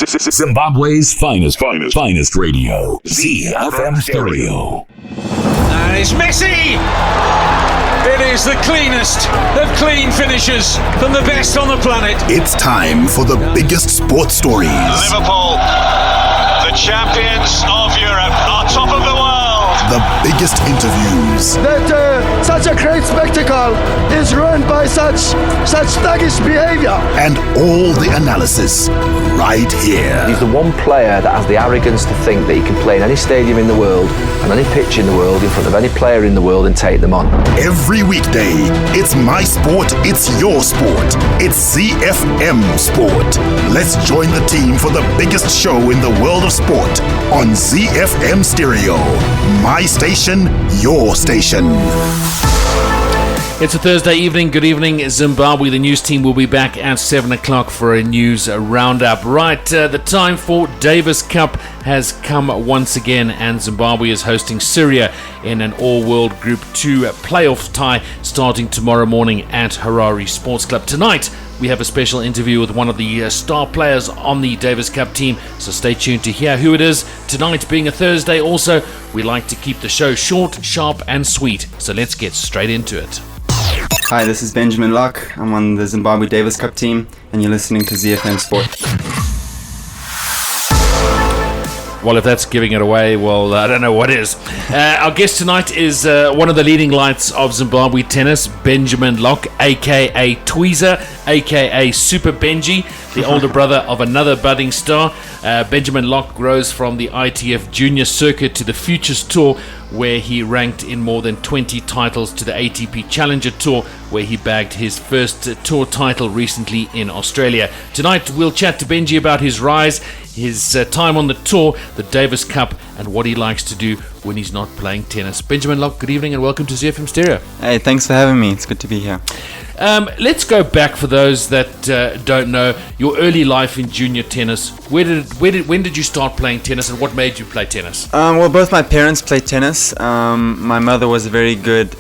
Zimbabwe's finest radio. ZiFM Stereo. And it's Messi! It is the cleanest of clean finishes from the best on the planet. It's time for the biggest sports stories. Liverpool, the champions of Europe, are top of the world. The biggest interviews. That such a great spectacle is ruined by such thuggish behavior. And all the analysis right here. He's the one player that has the arrogance to think that he can play in any stadium in the world and any pitch in the world in front of any player in the world and take them on. Every weekday, it's my sport, it's your sport. It's ZiFM Sport. Let's join the team for the biggest show in the world of sport on ZiFM Stereo. My station, your station. It's a Thursday evening. Good evening, Zimbabwe. The news team will be back at 7 o'clock for a news roundup. Right, the time for Davis Cup has come once again, and Zimbabwe is hosting Syria in an all-world Group 2 playoff tie starting tomorrow morning at Harare Sports Club. Tonight, we have a special interview with one of the star players on the Davis Cup team, so stay tuned to hear who it is. Tonight being a Thursday also, we like to keep the show short, sharp and sweet, so let's get straight into it. Hi, this is Benjamin Locke. I'm on the Zimbabwe Davis Cup team, and you're listening to ZiFM Sport. Well, if that's giving it away, well, I don't know what is. Our guest tonight is one of the leading lights of Zimbabwe tennis, Benjamin Locke, a.k.a. Tweezer, a.k.a. Super Benji, the older brother of another budding star. Benjamin Locke rose from the ITF Junior Circuit to the Futures Tour, where he ranked in more than 20 titles, to the ATP Challenger Tour, where he bagged his first tour title recently in Australia. Tonight, we'll chat to Benji about his rise, his time on the tour, the Davis Cup, and what he likes to do when he's not playing tennis. Benjamin Locke, good evening and welcome to ZiFM Stereo. Hey, thanks for having me. It's good to be here. Let's go back, for those that don't know, your early life in junior tennis. When did you start playing tennis, and what made you play tennis? Well, both my parents played tennis. My mother was a very good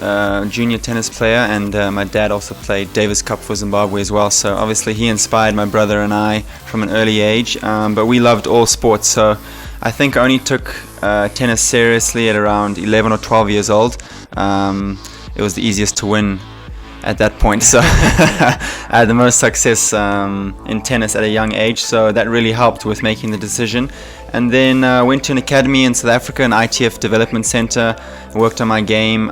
junior tennis player, and my dad also played Davis Cup for Zimbabwe as well. So obviously he inspired my brother and I from an early age. But we loved all sports, so I think I only took tennis seriously at around 11 or 12 years old. It was the easiest to win at that point, so I had the most success in tennis at a young age, so that really helped with making the decision. And then went to an academy in South Africa, an ITF development center, worked on my game,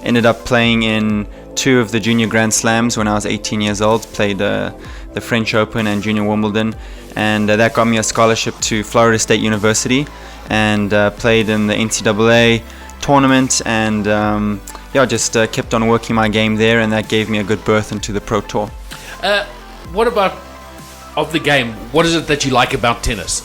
ended up playing in 2 of the junior Grand Slams when I was 18 years old, played the French Open and Junior Wimbledon, and that got me a scholarship to Florida State University, and played in the NCAA tournament, and just kept on working my game there, and that gave me a good berth into the Pro Tour. What about of the game? What is it that you like about tennis?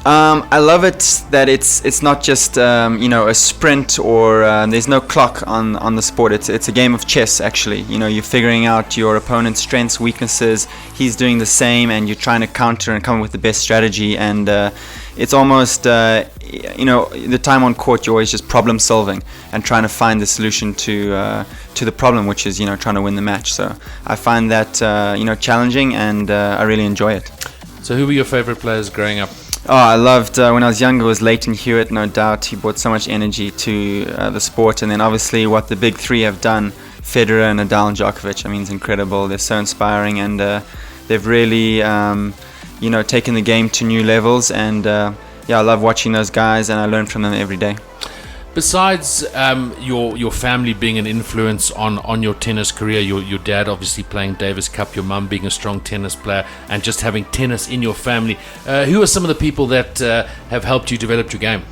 I love it that it's not just a sprint, or there's no clock on the sport. It's a game of chess, actually. You're figuring out your opponent's strengths, weaknesses. He's doing the same, and you're trying to counter and come up with the best strategy. And it's almost the time on court, you're always just problem solving and trying to find the solution to the problem, which is trying to win the match. So I find that challenging, and I really enjoy it. So who were your favorite players growing up? Oh, I loved, when I was younger, was Leighton Hewitt, no doubt. He brought so much energy to the sport. And then obviously what the big three have done, Federer, Nadal and Djokovic, it's incredible. They're so inspiring, and they've really, taken the game to new levels. And I love watching those guys, and I learn from them every day. Besides your family being an influence on your tennis career, your dad obviously playing Davis Cup, your mum being a strong tennis player, and just having tennis in your family, who are some of the people that have helped you develop your game?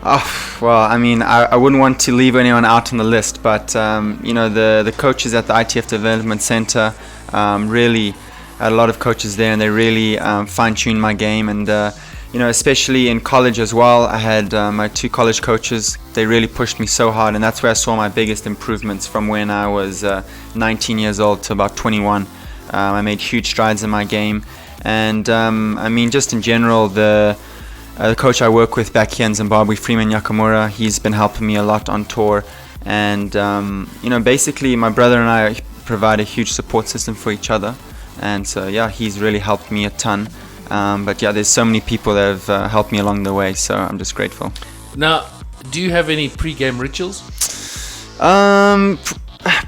Oh, well, I wouldn't want to leave anyone out on the list, but the coaches at the ITF Development Center, really, I had a lot of coaches there, and they really fine-tuned my game, and especially in college as well. I had my 2 college coaches. They really pushed me so hard, and that's where I saw my biggest improvements from when I was 19 years old to about 21. I made huge strides in my game, and just in general, the coach I work with back here in Zimbabwe, Freeman Yakamura, he's been helping me a lot on tour, and basically my brother and I provide a huge support system for each other, and so he's really helped me a ton. But yeah, there's so many people that have helped me along the way, so I'm just grateful. Now, do you have any pre-game rituals?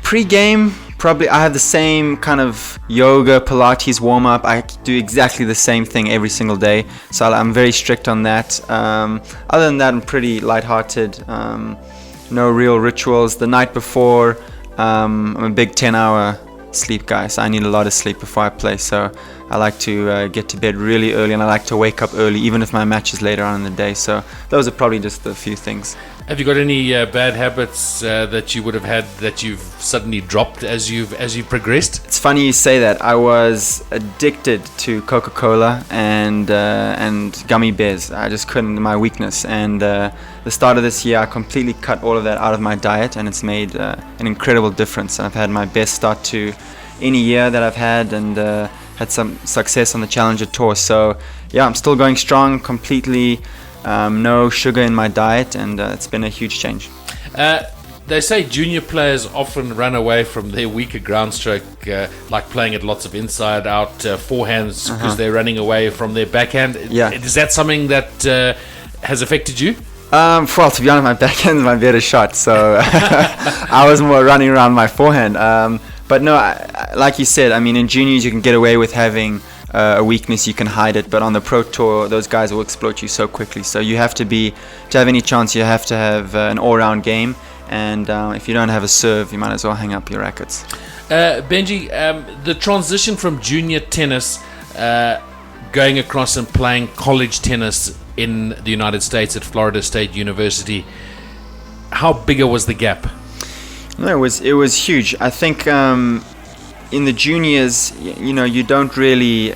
Pre-game, probably I have the same kind of yoga, Pilates warm-up. I do exactly the same thing every single day, so I'm very strict on that. Other than that, I'm pretty lighthearted. No real rituals. The night before, I'm a big 10-hour sleep guy, so I need a lot of sleep before I play. So I like to get to bed really early, and I like to wake up early, even if my match is later on in the day. So those are probably just a few things. Have you got any bad habits that you would have had that you've suddenly dropped as you've progressed? It's funny you say that. I was addicted to Coca-Cola and gummy bears. I just couldn't, my weakness. And the start of this year, I completely cut all of that out of my diet, and it's made an incredible difference. I've had my best start to any year that I've had, and had some success on the Challenger Tour. So yeah, I'm still going strong, completely no sugar in my diet, and it's been a huge change. They say junior players often run away from their weaker ground stroke, like playing at lots of inside-out forehands, because they're running away from their backhand. Yeah. Is that something that has affected you? Well, to be honest, my backhand's my better shot, so I was more running around my forehand. But no, like you said, I mean, in juniors you can get away with having a weakness, you can hide it, but on the Pro Tour, those guys will exploit you so quickly. So you have to have any chance, you have to have an all-round game, and if you don't have a serve, you might as well hang up your rackets. Benji, the transition from junior tennis going across and playing college tennis in the United States at Florida State University, how bigger was the gap? No, it was huge. I think in the juniors, you know, you aren't really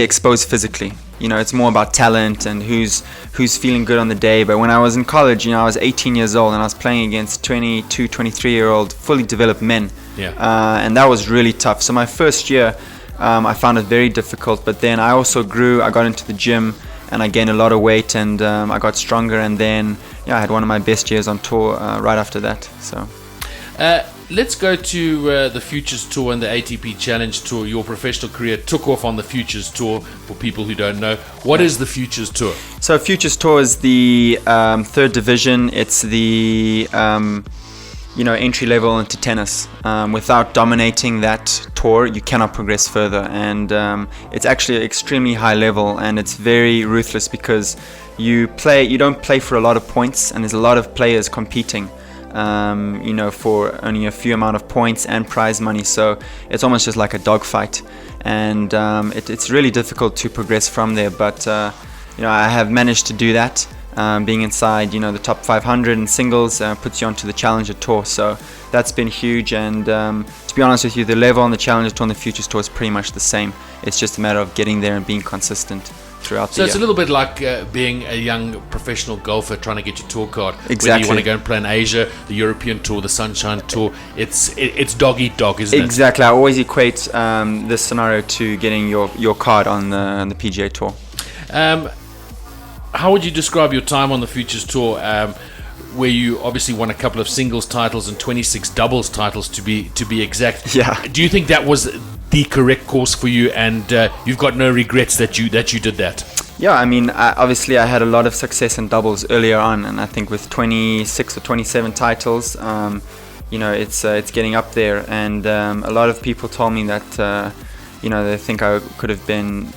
exposed physically. You know, it's more about talent and who's feeling good on the day. But when I was in college, you know, I was 18 years old and I was playing against 22, 23-year-old fully developed men. Yeah. And that was really tough. So my first year, I found it very difficult. But then I also grew. I got into the gym and I gained a lot of weight, and I got stronger. And then, yeah, I had one of my best years on tour right after that. So. Let's go to the Futures Tour and the ATP Challenge Tour. Your professional career took off on the Futures Tour, for people who don't know. What is the Futures Tour? So Futures Tour is the third division. It's the entry level into tennis. Without dominating that tour, you cannot progress further. And it's actually extremely high level, and it's very ruthless because you don't play for a lot of points, and there's a lot of players competing. For only a few amount of points and prize money, so it's almost just like a dogfight, and it's really difficult to progress from there. But I have managed to do that. Being inside, the top 500 in singles puts you onto the Challenger Tour, so that's been huge. And to be honest with you, the level on the Challenger Tour and the Futures Tour is pretty much the same. It's just a matter of getting there and being consistent throughout the year. So it's a little bit like being a young professional golfer trying to get your tour card. Exactly. Whether you want to go and play in Asia, the European Tour, the Sunshine Tour, it's dog eat dog, isn't it? Exactly. I always equate this scenario to getting your card on the PGA Tour. How would you describe your time on the Futures Tour, where you obviously won a couple of singles titles and 26 doubles titles to be exact? Yeah. Do you think that was the correct course for you, and you've got no regrets that you did that? Yeah, I mean, obviously I had a lot of success in doubles earlier on, and I think with 26 or 27 titles, it's getting up there. And a lot of people told me that they think I could have been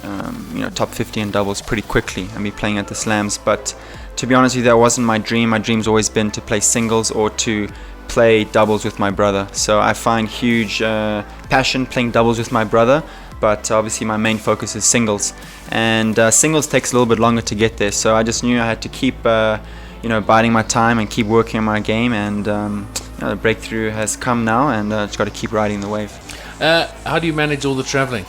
top 50 in doubles pretty quickly and be playing at the slams. But to be honest with you, that wasn't my dream. My dream's always been to play singles or to play doubles with my brother. So I find huge passion playing doubles with my brother, but obviously my main focus is singles, and singles takes a little bit longer to get there. So I just knew I had to keep biding my time and keep working on my game, and the breakthrough has come now, and just got to keep riding the wave. How do you manage all the traveling?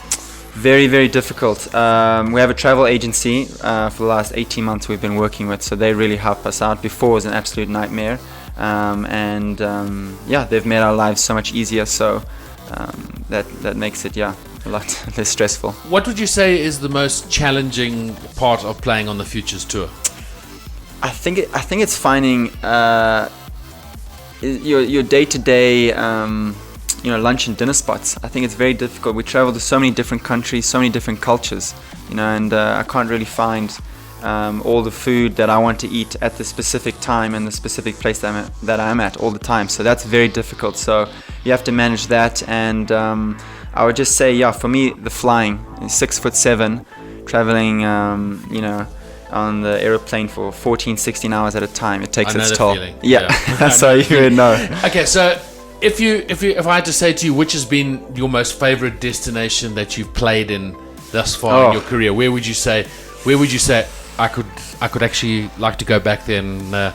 Very, very difficult. We have a travel agency for the last 18 months we've been working with, so they really help us out. Before it was an absolute nightmare. They've made our lives so much easier, so that makes it a lot less stressful. What would you say is the most challenging part of playing on the Futures Tour? I think it's finding your day-to-day lunch and dinner spots. I think it's very difficult. We travel to so many different countries, so many different cultures, and I can't really find all the food that I want to eat at the specific time and the specific place that I'm at all the time. So that's very difficult. So you have to manage that. And I would just say, for me, the flying, 6'7", traveling, on the aeroplane for 14, 16 hours at a time, it takes its toll. Yeah, so you would know. Okay, so if I had to say to you, which has been your most favorite destination that you've played in thus far in your career, where would you say I could actually like to go back there and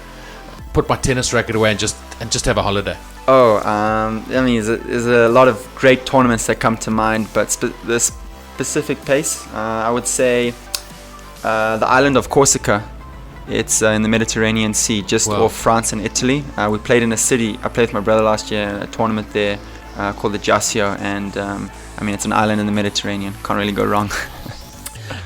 put my tennis racket away and just have a holiday? There's a lot of great tournaments that come to mind, but the specific place, I would say the island of Corsica. It's in the Mediterranean Sea, just off France and Italy. We played in a city. I played with my brother last year in a tournament there called the Giassio, and it's an island in the Mediterranean. Can't really go wrong.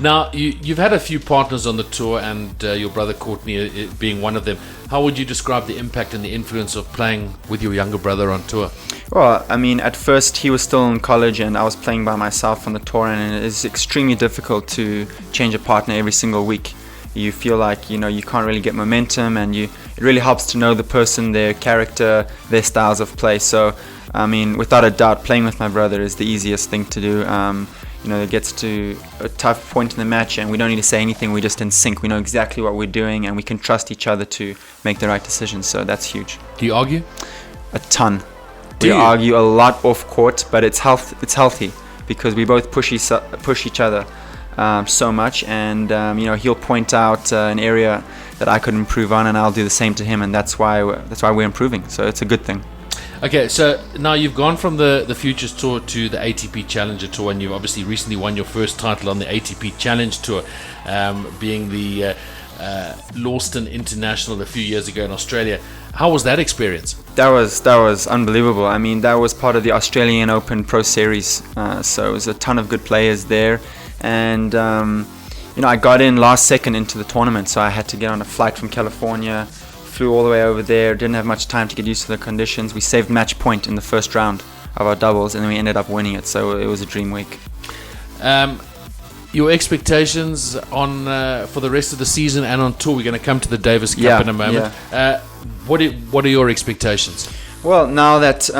Now, you've had a few partners on the tour, and your brother Courtney being one of them. How would you describe the impact and the influence of playing with your younger brother on tour? Well, at first he was still in college and I was playing by myself on the tour, and it is extremely difficult to change a partner every single week. You feel like, you can't really get momentum, and it really helps to know the person, their character, their styles of play. So, without a doubt, playing with my brother is the easiest thing to do. It gets to a tough point in the match and we don't need to say anything, we're just in sync. We know exactly what we're doing and we can trust each other to make the right decisions, so that's huge. Do you argue? A ton. We argue a lot off court, but it's healthy because we both push each other so much, and he'll point out an area that I could improve on and I'll do the same to him, and that's why we're improving, so it's a good thing. Okay, so now you've gone from the Futures Tour to the ATP Challenger Tour, and you've obviously recently won your first title on the ATP Challenge Tour, being the Launceston International a few years ago in Australia. How was that experience? That was unbelievable. That was part of the Australian Open Pro Series, so it was a ton of good players there, and I got in last second into the tournament, so I had to get on a flight from California. Flew all the way over there, didn't have much time to get used to the conditions. We saved match point in the first round of our doubles, and then we ended up winning it, so it was a dream week. Your expectations on for the rest of the season and on tour? We're going to come to the Davis Cup in a moment. What are your expectations? Well, now that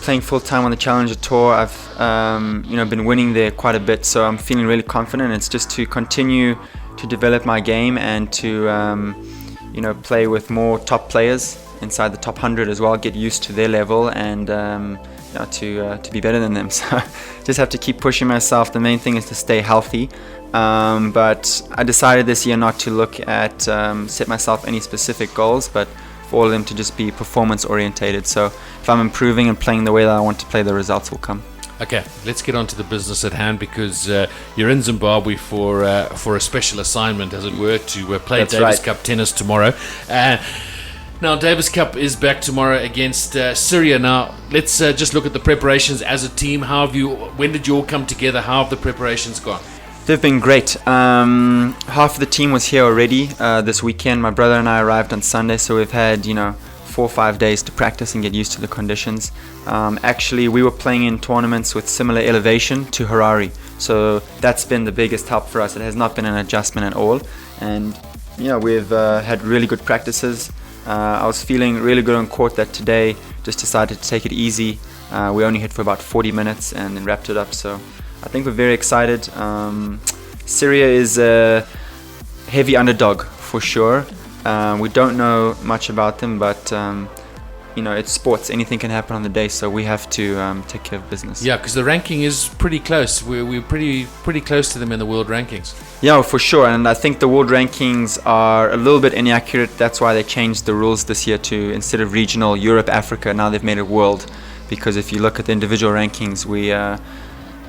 playing full time on the Challenger Tour, I've been winning there quite a bit, so I'm feeling really confident. It's just to continue to develop my game and to play with more top players inside the top 100 as well, get used to their level, and to be better than them. So just have to keep pushing myself. The main thing is to stay healthy. But I decided this year not to look at set myself any specific goals, but for all of them to just be performance orientated. So if I'm improving and playing the way that I want to play, the results will come. Okay, let's get on to the business at hand, because you're in Zimbabwe for a special assignment, as it were, to play Davis Cup tennis tomorrow. Now, Davis Cup is back tomorrow against Syria. Now, let's just look at the preparations as a team. When did you all come together? How have the preparations gone? They've been great. Half of the team was here already this weekend. My brother and I arrived on Sunday, so we've had 4 or 5 days to practice and get used to the conditions. Actually, we were playing in tournaments with similar elevation to Harare, so that's been the biggest help for us. It has not been an adjustment at all, and we've had really good practices. I was feeling really good on court that today. Just decided to take it easy. We only hit for about 40 minutes and then wrapped it up, so I think we're very excited. Syria is a heavy underdog for sure. We don't know much about them, but it's sports. Anything can happen on the day, so we have to take care of business. Yeah, because the ranking is pretty close. We're pretty close to them in the world rankings. Yeah, for sure. And I think the world rankings are a little bit inaccurate. That's why they changed the rules this year to, instead of regional, Europe, Africa, now they've made it world. Because if you look at the individual rankings,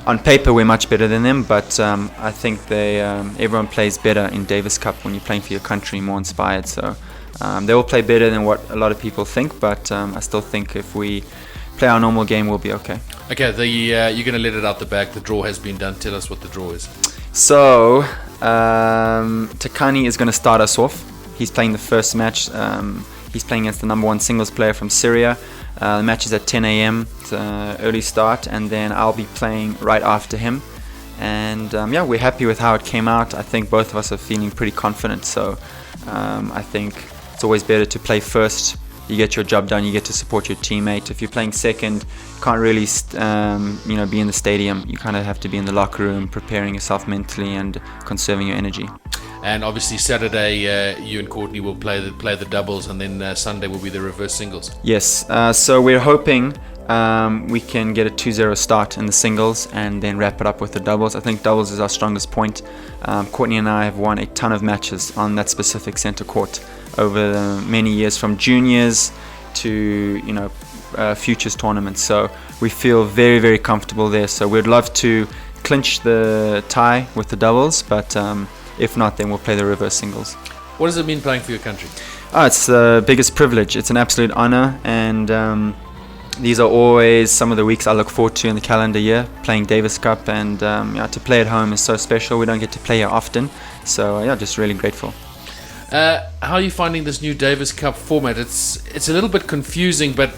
on paper we're much better than them, but I think everyone plays better in Davis Cup when you're playing for your country, more inspired. So they will play better than what a lot of people think, but I still think if we play our normal game, we'll be okay. Okay, you're going to let it out the bag. The draw has been done. Tell us what the draw is. So Takani is going to start us off. He's playing the first match. He's playing against the number 1 singles player from Syria. The match is at 10 a.m. It's an early start, and then I'll be playing right after him. And we're happy with how it came out. I think both of us are feeling pretty confident. So I think it's always better to play first. You get your job done, you get to support your teammate. If you're playing second, you can't really be in the stadium. You kind of have to be in the locker room, preparing yourself mentally and conserving your energy. And obviously Saturday, you and Courtney will play the doubles, and then Sunday will be the reverse singles. Yes, so we're hoping we can get a 2-0 start in the singles and then wrap it up with the doubles. I think doubles is our strongest point. Courtney and I have won a ton of matches on that specific centre court over the many years, from juniors to futures tournaments. So we feel very, very comfortable there. So we'd love to clinch the tie with the doubles, but if not, then we'll play the reverse singles. What does it mean playing for your country? It's the biggest privilege. It's an absolute honor, and these are always some of the weeks I look forward to in the calendar year, playing Davis Cup, and to play at home is so special. We don't get to play here often, so just really grateful. How are you finding this new Davis Cup format? It's a little bit confusing, but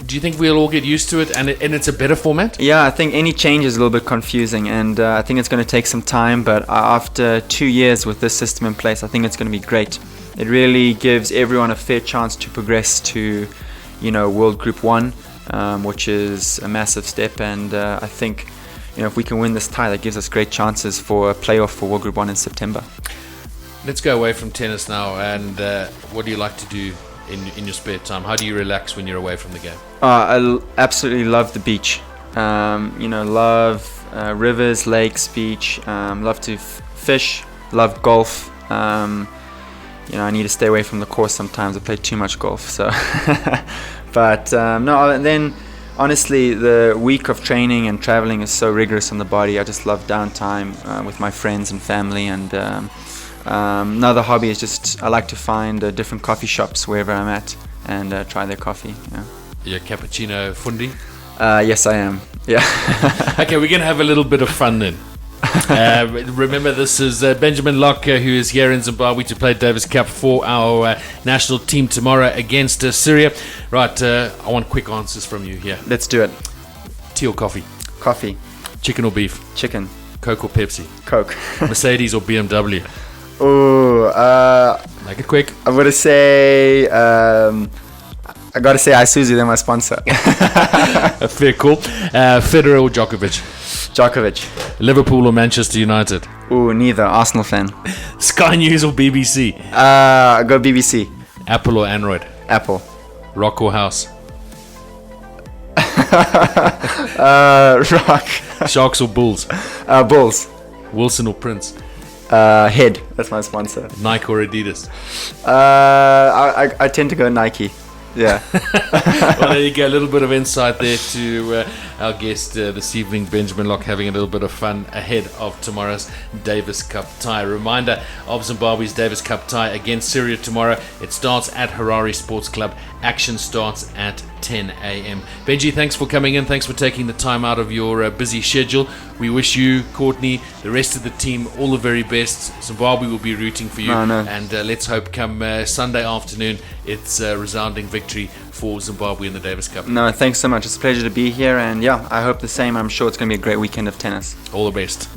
do you think we'll all get used to it, and it's a better format? Yeah, I think any change is a little bit confusing, and I think it's going to take some time, but after 2 years with this system in place, I think it's going to be great. It really gives everyone a fair chance to progress to World Group 1, which is a massive step, and I think if we can win this tie, that gives us great chances for a playoff for World Group 1 in September. Let's go away from tennis now, and what do you like to do in your spare time? How do you relax when you're away from the game? I absolutely love the beach. Love rivers, lakes, beach. Love to fish. Love golf. I need to stay away from the course sometimes. I play too much golf. So, but no. Then, honestly, the week of training and traveling is so rigorous on the body. I just love downtime with my friends and family, and another hobby is just I like to find different coffee shops wherever I'm at and try their coffee. Yeah. You're a cappuccino fundi? Yes, I am. Yeah. Okay, we're going to have a little bit of fun then. Remember, this is Benjamin Locke, who is here in Zimbabwe to play Davis Cup for our national team tomorrow against Syria. Right, I want quick answers from you here. Let's do it. Tea or coffee? Coffee. Chicken or beef? Chicken. Coke or Pepsi? Coke. Mercedes or BMW? Make it quick. I'm gonna say I gotta say Isuzu, they're my sponsor. Fair call. Federer or Djokovic? Djokovic. Liverpool or Manchester United? Neither. Arsenal fan. Sky News or BBC? I go BBC. Apple or Android? Apple. Rock or house? Rock. Sharks or Bulls? Bulls. Wilson or Prince? Head. That's my sponsor. Nike or Adidas? I tend to go Nike. Yeah. Well, there you go. A little bit of insight there to our guest this evening, Benjamin Locke, having a little bit of fun ahead of tomorrow's Davis Cup tie. Reminder of Zimbabwe's Davis Cup tie against Syria tomorrow. It starts at Harare Sports Club. Action starts at 10 a.m. Benji, thanks for coming in. Thanks for taking the time out of your busy schedule. We wish you, Courtney, the rest of the team, all the very best. Zimbabwe will be rooting for you. And let's hope come Sunday afternoon it's a resounding victory for Zimbabwe in the Davis Cup. No, thanks so much. It's a pleasure to be here, and I hope the same. I'm sure it's going to be a great weekend of tennis. All the best.